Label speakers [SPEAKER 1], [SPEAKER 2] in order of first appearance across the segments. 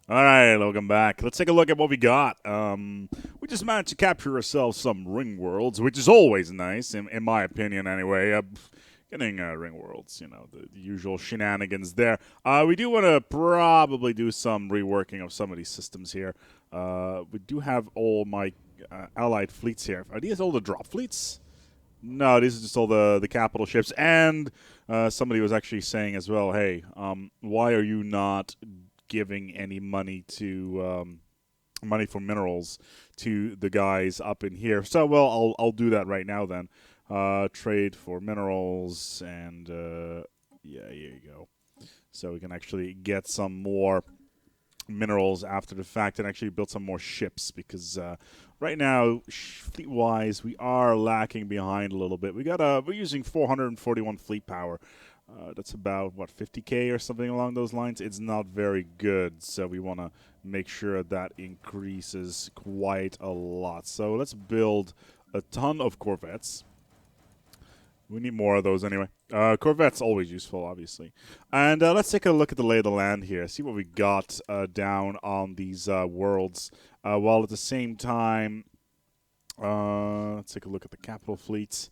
[SPEAKER 1] All right, welcome back. Let's take a look at what we got. We just managed to capture ourselves some ring worlds, which is always nice, in my opinion, anyway. Getting ring worlds, the usual shenanigans there. We do want to probably do some reworking of some of these systems here. We do have all my allied fleets here. Are these all the drop fleets? No, these are just all the capital ships. And somebody was actually saying as well, hey, why are you not giving any money for minerals to the guys up in here? So, well, I'll do that right now then. Trade for minerals, and yeah, here you go. So we can actually get some more minerals after the fact and actually build some more ships because right now fleet wise we are lacking behind a little bit. We're using 441 fleet power. That's about what, 50k or something along those lines. It's not very good, so we want to make sure that increases quite a lot. So let's build a ton of corvettes. We need more of those anyway. Corvette's always useful, obviously. And let's take a look at the lay of the land here. See what we got down on these worlds. While at the same time, let's take a look at the capital fleet.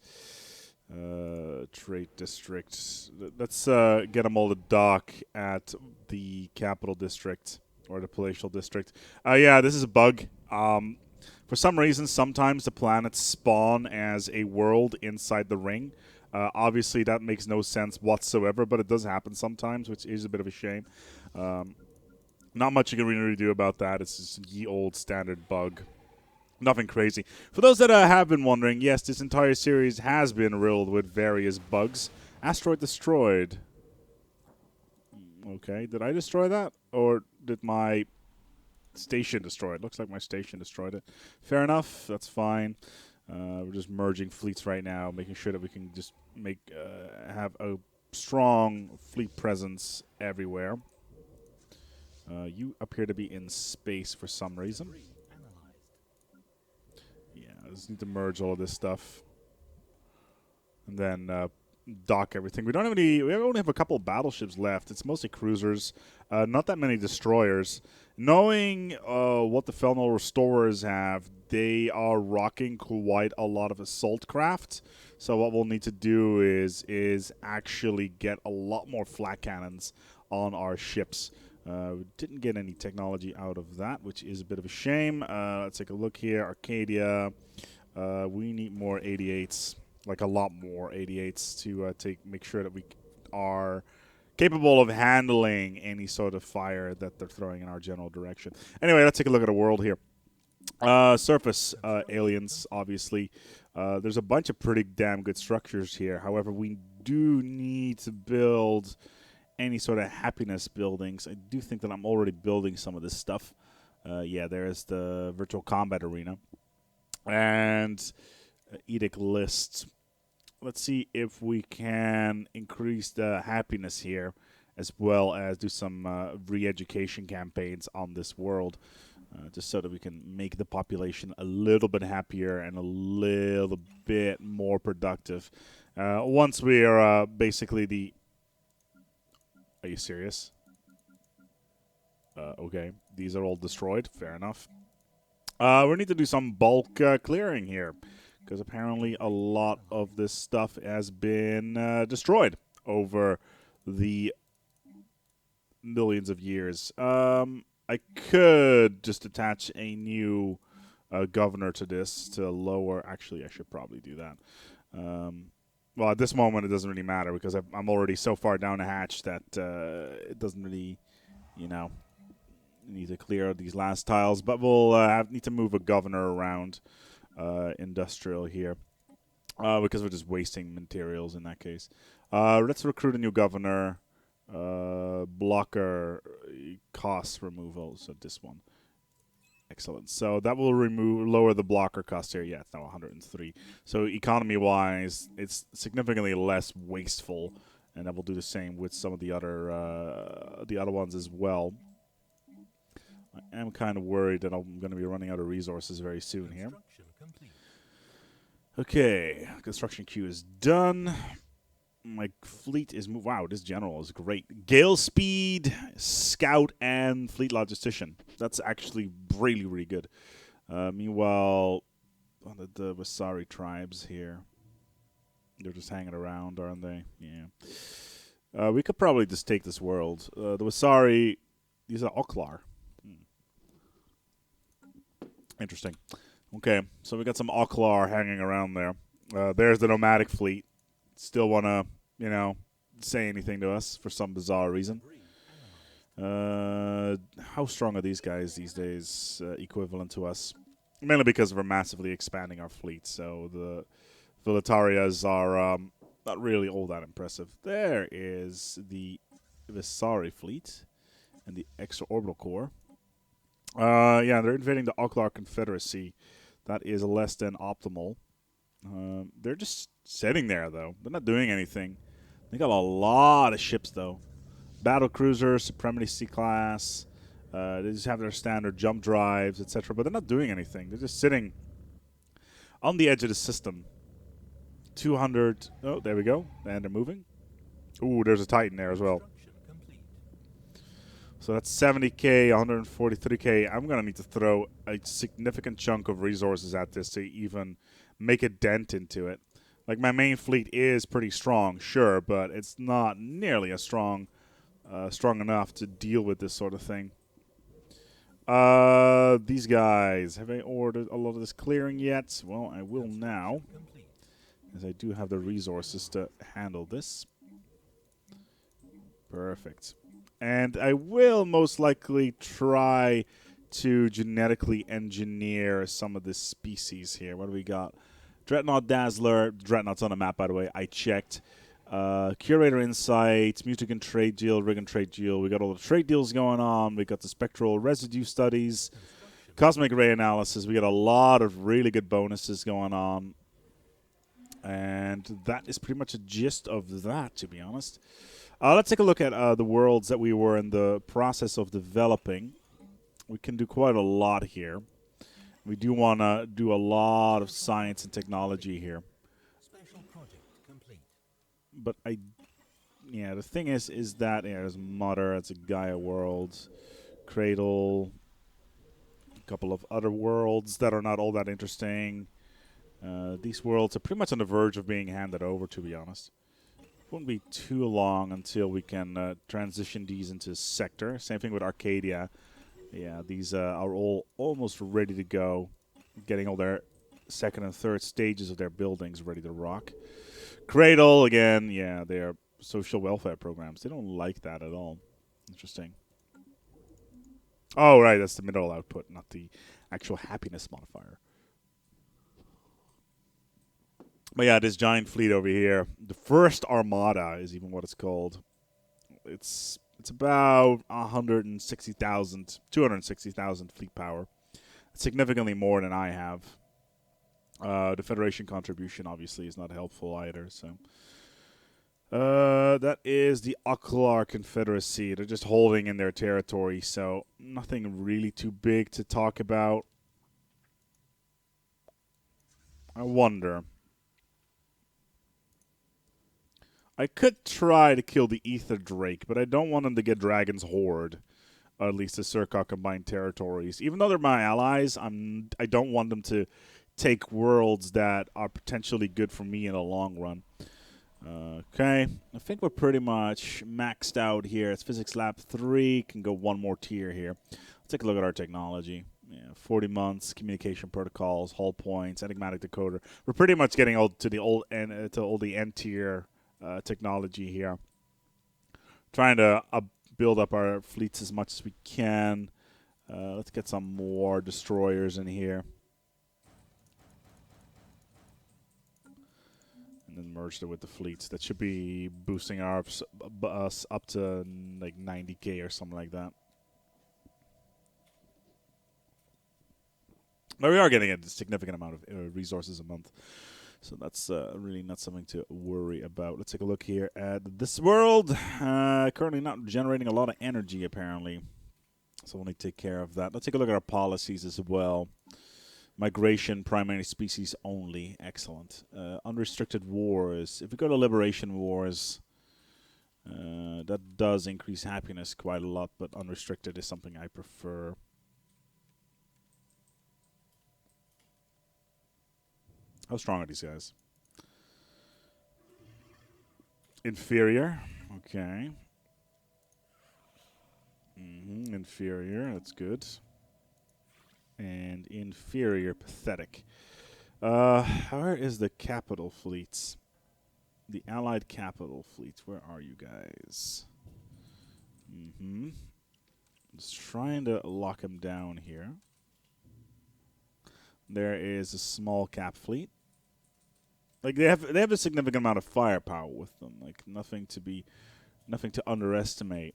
[SPEAKER 1] Trade district. Let's get them all to dock at the capital district or the palatial district. Yeah, this is a bug. For some reason, sometimes the planets spawn as a world inside the ring. Obviously, that makes no sense whatsoever, but it does happen sometimes, which is a bit of a shame. Not much you can really do about that. It's just ye old standard bug. Nothing crazy. For those that have been wondering, yes, this entire series has been riddled with various bugs. Asteroid destroyed. Okay, did I destroy that? Or did my station destroy it? Looks like my station destroyed it. Fair enough, that's fine. We're just merging fleets right now, making sure that we can just have a strong fleet presence everywhere. You appear to be in space for some reason. Yeah, I just need to merge all of this stuff. And then dock everything. We don't have any. We only have a couple of battleships left. It's mostly cruisers, not that many destroyers. Knowing what the Felnor Restorers have, they are rocking quite a lot of assault craft. So what we'll need to do is actually get a lot more flak cannons on our ships. We didn't get any technology out of that, which is a bit of a shame. Let's take a look here. Arcadia. We need more 88s. Like a lot more 88s to make sure that we are capable of handling any sort of fire that they're throwing in our general direction. Anyway, let's take a look at a world here. Surface aliens, obviously. There's a bunch of pretty damn good structures here. However, we do need to build any sort of happiness buildings. I do think that I'm already building some of this stuff. Yeah, there's the virtual combat arena. And edict lists. Let's see if we can increase the happiness here, as well as do some re-education campaigns on this world, just so that we can make the population a little bit happier and a little bit more productive. Once we are basically the... Are you serious? Okay, these are all destroyed. Fair enough. We need to do some bulk clearing here, because apparently a lot of this stuff has been destroyed over the millions of years. I could just attach a new governor to this to lower... Actually, I should probably do that. Well, at this moment, it doesn't really matter, because I'm already so far down the hatch that it doesn't really, need to clear these last tiles. But we'll need to move a governor around industrial here, because we're just wasting materials in that case. Let's recruit a new governor. Blocker cost removal, so this one. Excellent. So that will lower the blocker cost here. Yeah, it's now 103. So economy-wise, it's significantly less wasteful, and that will do the same with some of the other ones as well. I am kind of worried that I'm going to be running out of resources very soon here. Okay, construction queue is done. My fleet is wow. This general is great. Gale speed, scout, and fleet logistician. That's actually really really good. Meanwhile, the Wasari tribes here, they're just hanging around, aren't they? Yeah. We could probably just take this world. The Wasari, these are Oklar. Interesting. Okay, so we got some Oklar hanging around there. There's the nomadic fleet. Still want to, say anything to us for some bizarre reason. How strong are these guys these days, equivalent to us? Mainly because we're massively expanding our fleet, so the Villatarias are not really all that impressive. There is the Visari fleet and the extraorbital core. Yeah, they're invading the Oklar Confederacy. That is less than optimal. They're just sitting there, though. They're not doing anything. They got a lot of ships, though. Battle cruisers, Supremacy C-class. They just have their standard jump drives, etc. But they're not doing anything. They're just sitting on the edge of the system. 200. Oh, there we go. And they're moving. Ooh, there's a Titan there as well. So that's 70k, 143k. I'm going to need to throw a significant chunk of resources at this to even make a dent into it. Like, my main fleet is pretty strong, sure, but it's not nearly as strong enough to deal with this sort of thing. These guys, have I ordered a lot of this clearing yet? Well, I will now, as I do have the resources to handle this. Perfect. And I will most likely try to genetically engineer some of this species here. What do we got? Dreadnought Dazzler. Dreadnought's on the map, by the way. I checked. Curator Insights, Mutagen Trade Deal, Riggin Trade Deal. We got all the trade deals going on. We got the Spectral Residue Studies, Cosmic Ray Analysis. We got a lot of really good bonuses going on. And that is pretty much a gist of that, to be honest. Let's take a look at the worlds that we were in the process of developing. We can do quite a lot here. We do want to do a lot of science and technology here. Special project complete. But the thing is that there's Mother, it's a Gaia world, Cradle, a couple of other worlds that are not all that interesting. These worlds are pretty much on the verge of being handed over, to be honest. Won't be too long until we can transition these into sector. Same thing with Arcadia. Yeah, these are all almost ready to go. Getting all their second and third stages of their buildings ready to rock. Cradle, again, yeah, they are social welfare programs. They don't like that at all. Interesting. Oh, right, that's the mineral output, not the actual happiness modifier. But yeah, this giant fleet over here, the first Armada is even what it's called. It's about 260,000 fleet power. Significantly more than I have. The Federation contribution obviously is not helpful either. So that is the Oklar Confederacy. They're just holding in their territory, so nothing really too big to talk about. I wonder. I could try to kill the Ether Drake, but I don't want them to get Dragon's Horde, or at least the Surkar Combined Territories. Even though they're my allies, I don't want them to take worlds that are potentially good for me in the long run. Okay, I think we're pretty much maxed out here. It's Physics Lab 3, can go one more tier here. Let's take a look at our technology. Yeah, 40 months, communication protocols, hull points, enigmatic decoder. We're pretty much getting to the end tier technology here. Trying to build up our fleets as much as we can. Let's get some more destroyers in here. And then merge them with the fleets. That should be boosting us up to like 90k or something like that. But we are getting a significant amount of resources a month. So that's really not something to worry about. Let's take a look here at this world. Currently not generating a lot of energy, apparently. So we'll need to take care of that. Let's take a look at our policies as well. Migration, primary species only. Excellent. Unrestricted wars. If we go to liberation wars, that does increase happiness quite a lot, but unrestricted is something I prefer. How strong are these guys? Inferior. Okay. Inferior. That's good. And inferior. Pathetic. Where is the capital fleets? The Allied capital fleets. Where are you guys? Just trying to lock them down here. There is a small cap fleet. Like they have a significant amount of firepower with them. Like nothing to underestimate.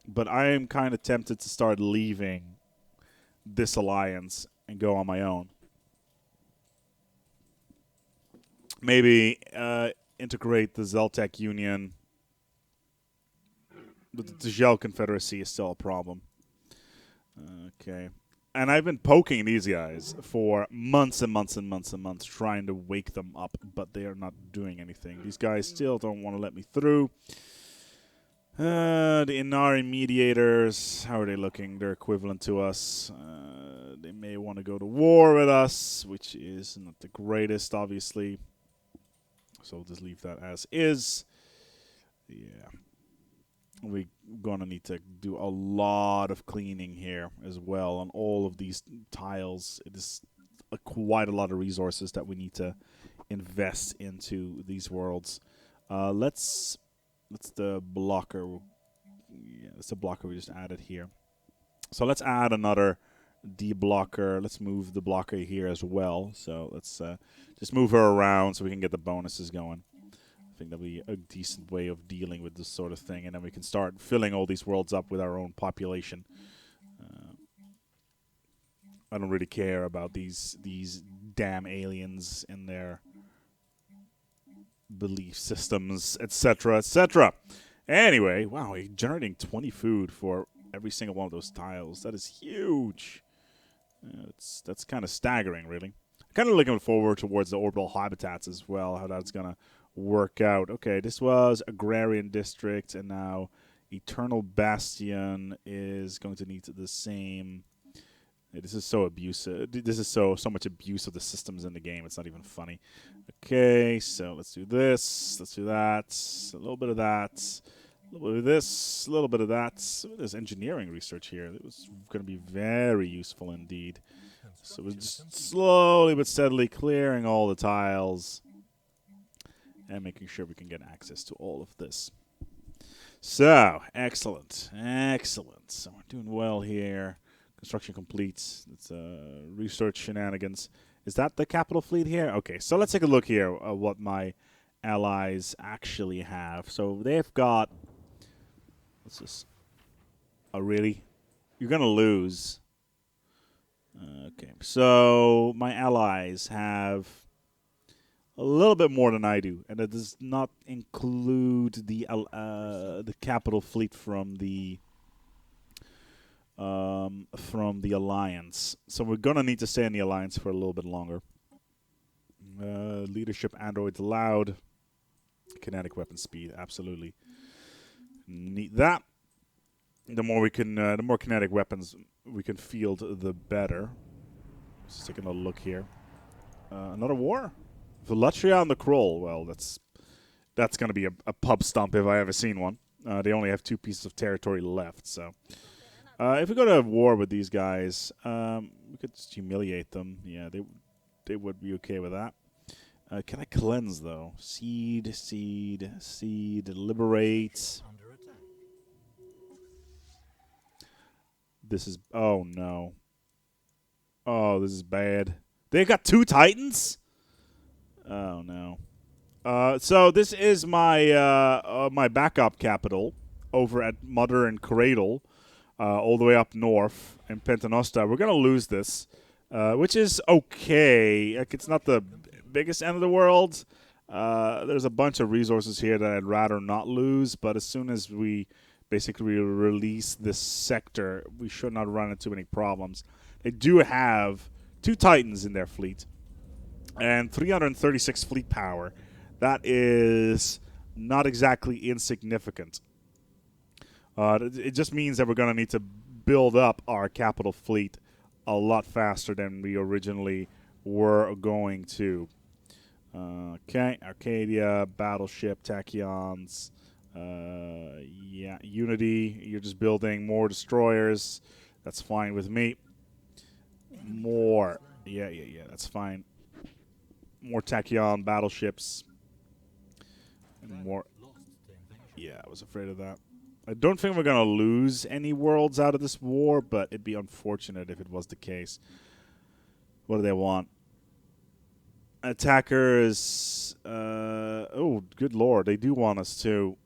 [SPEAKER 1] But I am kind of tempted to start leaving this alliance and go on my own. Maybe integrate the Zeltec Union. But the Tagel Confederacy is still a problem. Okay. And I've been poking these guys for months and months and months and months, trying to wake them up, but they are not doing anything. These guys still don't want to let me through. The Inari mediators, how are they looking? They're equivalent to us. They may want to go to war with us, which is not the greatest, obviously. So we'll just leave that as is. Yeah. We're going to need to do a lot of cleaning here as well on all of these tiles. It is quite a lot of resources that we need to invest into these worlds. That's the blocker. Yeah, that's the blocker we just added here. So let's add another D-blocker. Let's move the blocker here as well. So let's just move her around so we can get the bonuses going. I think that'll be a decent way of dealing with this sort of thing, and then we can start filling all these worlds up with our own population. I don't really care about these damn aliens and their belief systems, etc., etc. Anyway, wow, we're generating 20 food for every single one of those tiles. That is huge. That's kind of staggering, really. I'm kind of looking forward towards the orbital habitats as well, how that's going to work out. Okay, this was Agrarian District, and now Eternal Bastion is going to need the same. Yeah, this is so abusive. This is so much abuse of the systems in the game. It's not even funny. Okay, so let's do this. Let's do that. A little bit of that. A little bit of this. A little bit of that. There's engineering research here. It was going to be very useful indeed. So we're just slowly but steadily clearing all the tiles and making sure we can get access to all of this. So, excellent. Excellent. So we're doing well here. Construction complete. It's research shenanigans. Is that the capital fleet here? Okay, so let's take a look here at what my allies actually have. So they've got... What's this? Oh, really? You're going to lose. Okay, so my allies have a little bit more than I do, and it does not include the capital fleet from the alliance. So we're gonna need to stay in the alliance for a little bit longer. Leadership androids allowed. Kinetic weapon speed, absolutely. Need that. The more kinetic weapons we can field, the better. Let's take another look here. Another war? Velatria on the Kroll. Well, that's going to be a pub stomp if I ever seen one. They only have 2 pieces of territory left, so... if we go to war with these guys, we could just humiliate them. Yeah, they would be okay with that. Can I cleanse, though? Seed, liberate. This is... Oh, no. Oh, this is bad. They got 2 Titans? Oh, no. So this is my my backup capital over at Mother and Cradle, all the way up north in Pentanosta. We're going to lose this, which is okay. Like, it's not the biggest end of the world. There's a bunch of resources here that I'd rather not lose, but as soon as we basically release this sector, we should not run into any problems. They do have 2 Titans in their fleet and 336 fleet power. That is not exactly insignificant. It just means that we're going to need to build up our capital fleet a lot faster than we originally were going to. Okay, Arcadia, Battleship, Tachyons. Yeah, Unity, you're just building more destroyers. That's fine with me. More. Yeah, that's fine. More Tachyon battleships. And more. Yeah, I was afraid of that. I don't think we're going to lose any worlds out of this war, but it'd be unfortunate if it was the case. What do they want? Attackers. Oh, good lord. They do want us to.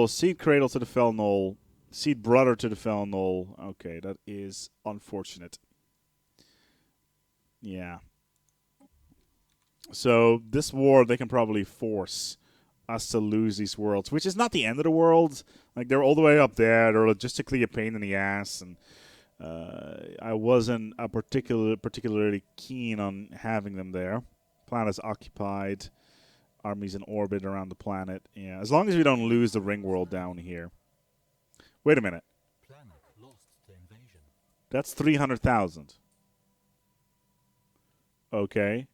[SPEAKER 1] Seed Cradle to the Fell Knoll. Seed Brother to the Fell Knoll. Okay, that is unfortunate. Yeah. So this war, they can probably force us to lose these worlds, which is not the end of the world. Like, they're all the way up there. They're logistically a pain in the ass, and I wasn't particularly keen on having them there. Planet's occupied. Armies in orbit around the planet. Yeah, as long as we don't lose the ring world down here. Wait a minute.
[SPEAKER 2] Planet lost to invasion.
[SPEAKER 1] That's 300,000. Okay.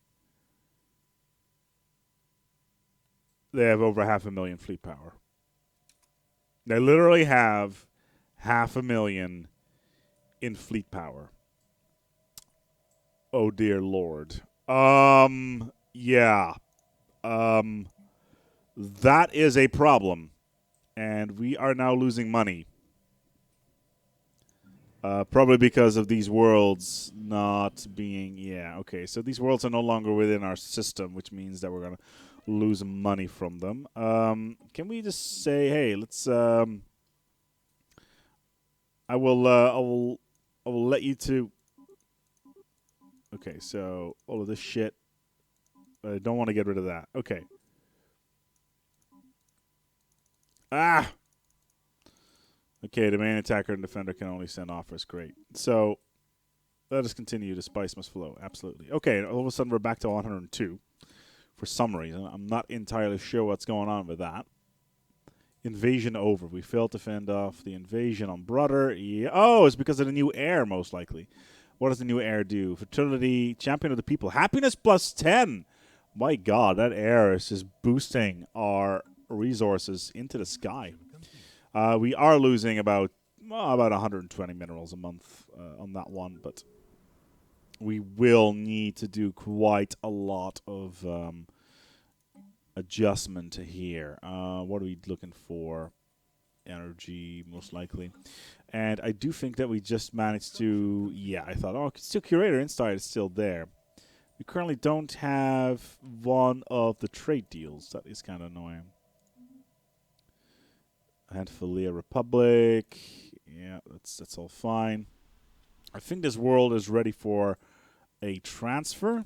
[SPEAKER 1] They have over 500,000 fleet power. They literally have 500,000 in fleet power. Oh dear lord. Yeah. That is a problem. And we are now losing money. Probably because of these worlds not being... Yeah, okay. So these worlds are no longer within our system, which means that we're going to lose money from them. Can we just say, hey, let's... I will let you to... Okay, so all of this shit... I don't want to get rid of that. Okay. Ah! Okay, the main attacker and defender can only send offers. Great. So, let us continue. The spice must flow. Absolutely. Okay, all of a sudden we're back to 102 for some reason. I'm not entirely sure what's going on with that. Invasion over. We failed to fend off the invasion on Brother. Yeah. Oh, it's because of the new heir, most likely. What does the new heir do? Fertility, champion of the people. Happiness plus 10. My God, that heir is just boosting our resources into the sky. We are losing about 120 minerals a month on that one, but we will need to do quite a lot of adjustment here. What are we looking for? Energy, most likely. And I do think that we just managed to... Yeah, I thought, oh, still Curator Insight is still there. We currently don't have one of the trade deals. That is kind of annoying. Handfulia Republic. Yeah, that's all fine. I think this world is ready for a transfer.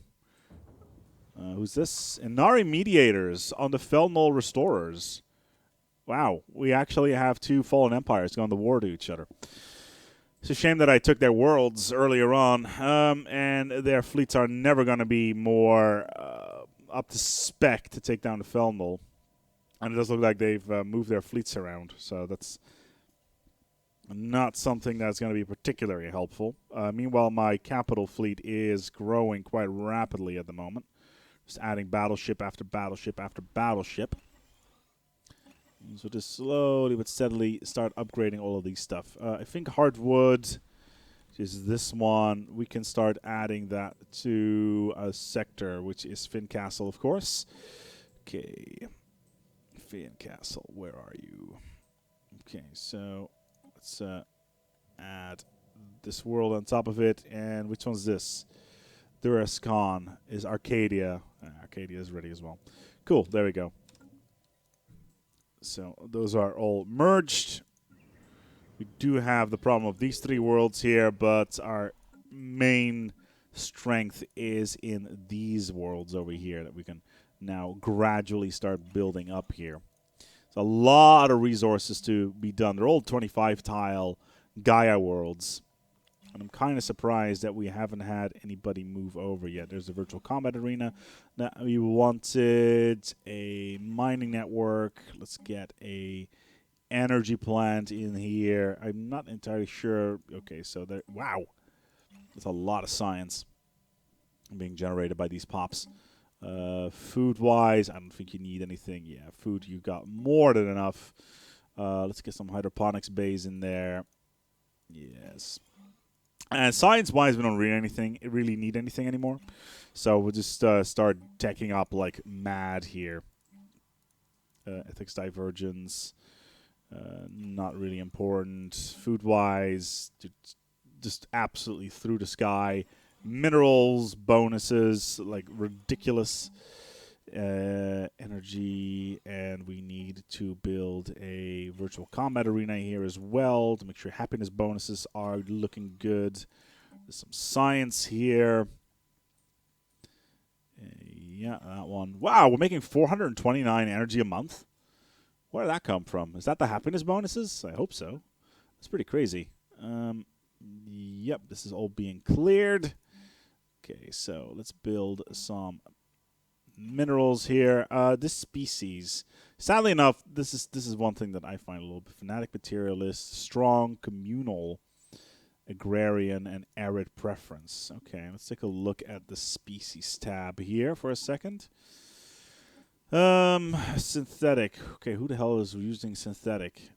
[SPEAKER 1] Who's this? Inari Mediators on the Fell Knoll Restorers. Wow, we actually have 2 fallen empires going to war to each other. It's a shame that I took their worlds earlier on, and their fleets are never going to be more up to spec to take down the Fell Knoll. And it does look like they've moved their fleets around, so that's not something that's going to be particularly helpful. Meanwhile, my capital fleet is growing quite rapidly at the moment. Just adding battleship after battleship after battleship. So just slowly but steadily start upgrading all of these stuff. I think hardwood, which is this one, we can start adding that to a sector, which is Fincastle, of course. Okay. Fincastle, where are you? Okay, so let's add this world on top of it. And which one's this? Durascon is Arcadia. Arcadia is ready as well. Cool, there we go. So those are all merged. We do have the problem of these 3 worlds here, but our main strength is in these worlds over here that we can now gradually start building up here. There's a lot of resources to be done. They're all 25 tile Gaia worlds. And I'm kind of surprised that we haven't had anybody move over yet. There's a virtual combat arena. Now we wanted a mining network. Let's get a energy plant in here. I'm not entirely sure. Okay, so there. Wow, that's a lot of science being generated by these pops. Food-wise, I don't think you need anything. Yeah, food, you got more than enough. Let's get some hydroponics bays in there. Yes. And science-wise, we don't really need anything anymore. So we'll just start teching up like mad here. Ethics divergence, not really important. Food-wise, just absolutely through the sky. Minerals, bonuses, like ridiculous energy, and we need to build a virtual combat arena here as well to make sure happiness bonuses are looking good. There's some science here. Yeah, that one. Wow, we're making 429 energy a month. Where did that come from? Is that the happiness bonuses? I hope so. That's pretty crazy. Yep, this is all being cleared. Okay, so let's build some minerals here. This species, sadly enough, this is one thing that I find a little bit fanatic materialist, strong, communal, agrarian, and arid preference. Okay, let's take a look at the species tab here for a second. Synthetic. Okay, who the hell is using synthetic?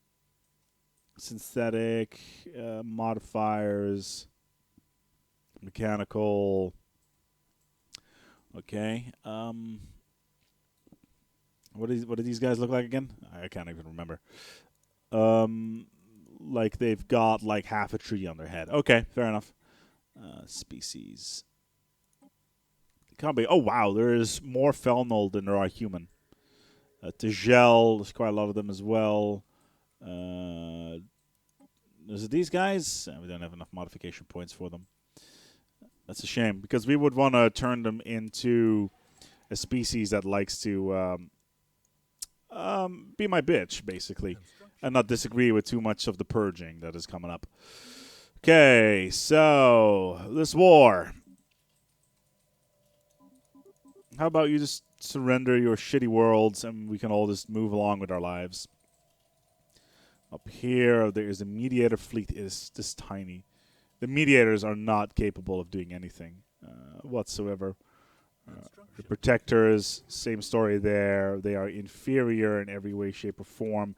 [SPEAKER 1] Synthetic, modifiers, mechanical. Okay. What do these guys look like again? I can't even remember. Like they've got like half a tree on their head. Okay, fair enough. Species. Can't be. Oh wow, there is more Felnol than there are human. Tigel, there's quite a lot of them as well. Is it these guys? We don't have enough modification points for them. That's a shame, because we would want to turn them into a species that likes to be my bitch, basically, and not disagree with too much of the purging that is coming up. Okay, so this war. How about you just surrender your shitty worlds and we can all just move along with our lives? Up here, there is a mediator fleet. It is just tiny. The mediators are not capable of doing anything whatsoever. The protectors, same story there. They are inferior in every way, shape, or form.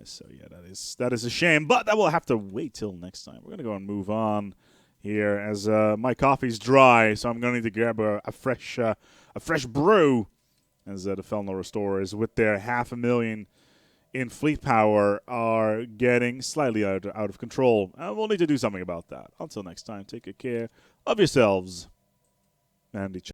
[SPEAKER 1] So yeah, that is a shame. But that will have to wait till next time. We're gonna go and move on here as my coffee's dry, so I'm gonna need to grab a fresh brew. As the Felnor Restorers, with their 500,000 in fleet power, are getting slightly out of control. We'll need to do something about that. Until next time, take good care of yourselves and each other.